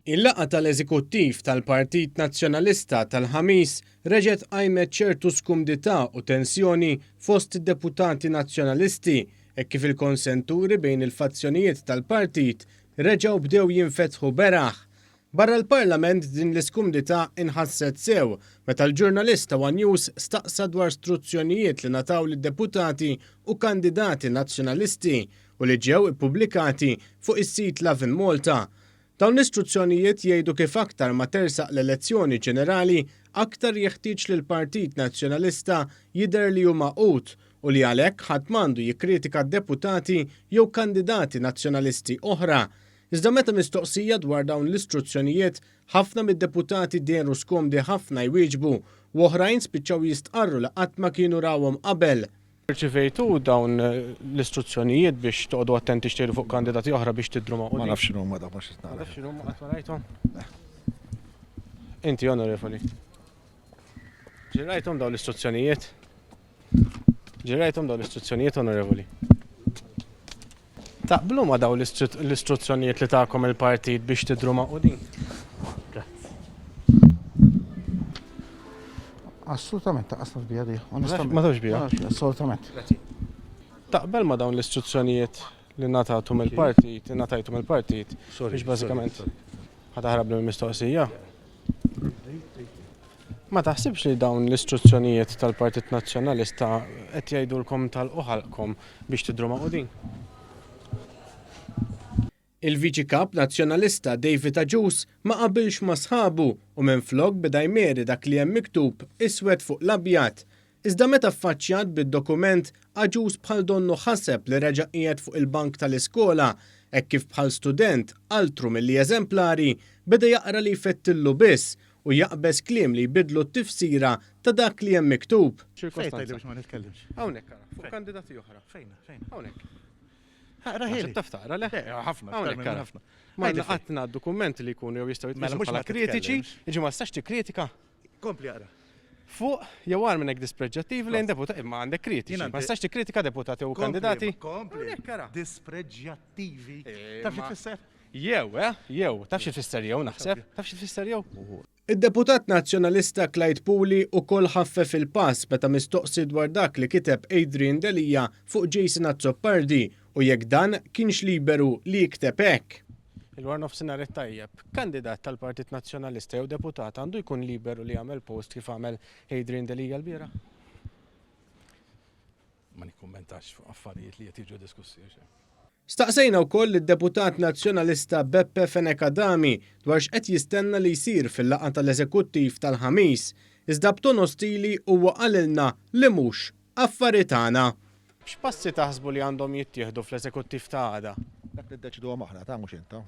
Il-laqgħa tal-Eżekuttiv tal-Partit Nazzjonalista tal-ħamis reġgħet qajmet ċertu skumdità u tensjoni fost id-deputati nazzjonalisti hekk kif il-konsenturi bejn il-fazzjonijiet tal-partit reġgħu bdew jinfetħu beraħ. Barra l-Parlament din l-iskumdità inħasset sew meta l-ġurnalista One News staqsa dwar istruzzjonijiet li nataw lid-deputati u kandidati nazzjonalisti u li ġew ippubblikati fuq is-sit Love in Malta. Dawn l-istruzzjonijiet jgħidu kif aktar ma tersaq l-elezzjoni ġenerali aktar jeħtieġ li l-Partit Nazzjonalista jidher li huma qut u li għalhekk ħadd m'għandu jikkritika d-deputati jew kandidati nazzjonalisti oħra. Iżda meta mistoqsija dwar dawn l-istruzzjonijiet, ħafna mid-deputati dehru skomdi ħafna jwieġbu u oħrajn spiċċaw jistqarru li qatt ma kienu rawhom qabel. Irċivejtu dawn l-istruzzjonijiet biex toqgħodu attenti xtieru fuq kandidati oħra biex tidru ma' Ma nafx x'inhuma dak ma xi Ma nafx x'inhuma qatt ma rajthom? Inti onorevoli. Ġirajthom dawn l-istruzzjonijiet? Ġirajthom dawn l-istruzzjonijiet onorevoli? Taqblu ma dawn l-istruzzjonijiet li tagħkom il-partit biex tidru ma' qudin? Assolutament taqqasna l-bija di. Ma tafx bija? Assolutament. Taqbel ma dawn l-istruzzjonijiet li natgħu mill-partit, li ngħatajtu mill-partit biex bażikament ħataħrab mill-mistoqsija. Ma taħsibx li dawn l-istruzzjonijiet tal-Partit Nazzjonalista qed jgħidulkom tal-oħalkom biex tidru ma' qudin? Il-Viċi Kap Nazzjonalista David Aġus ma qabilx ma' sħabu u minflok beda jmeri dak li hemm miktub iswed fuq l-abjad. Iżda meta affaċċjat bid-dokument Aġus bħal donnu ħaseb li reġa' qiegħed fuq il-bank tal-iskola hekk kif bħal student altru milli eżemplari beda jaqra li jfettillu biss u jaqbeż kliem li jbidlu t-tifsira ta' dak li hemm miktub. Ma nitkellimx. Hawnhekk ara, fuq kandidati oħra. Fejn? Hawnhekk. Raħeli. Taftaqra le? Ħafna. Hawnhekk ara. ħafna. Ma naqatna dokumenti li jkunu jew jistgħu Mela jitqisu mhux bħala ma kritiċi, titkellimx. jiġi ma tistax tikkritika Kompli għara. fuq jew għar minn hekk dispreġġattiv lejn deputati, imma għandek kritiċi. Jien Ma tistax tikkritika deputati u kandidati. Kompli. Hawnhekk ara. Dispreġjattivi. Eh, Taf ma- x'tfisser? Jew, taf xi tfisser jew naħseb? Taf xi tfisser jew? Id-deputat nazzjonalista Clyde Pooley ukoll ħaffef il-pass meta mistoqsi dwar dak li kiteb Adrian Delija fuq Jason Azzopardi u jekk dan kienx liberu li jikteb hekk. Il-war nofsinhar it-tajjeb, kandidat tal-Partit Nazzjonalista jew deputat għandu jkun liberu li jagħmel post kif għamel Adrian Delija l-biera? Ma nikkummentax fuq affarijiet li qed jiġu diskussi. Staqsejna wkoll id-deputat nazzjonalista Beppe Fenekadami dwar x'qed jistenna li jsir fil-laqgħa tal-Eżekuttiv tal-ħamis, iżda b'ton ostili huwa qalilna li mhux affarijiet tagħna. X'passi taħsbu li għandhom jittieħdu fl-eżekuttiv ta' għada? Dak li ddeċidu maħna ta' mhux inta.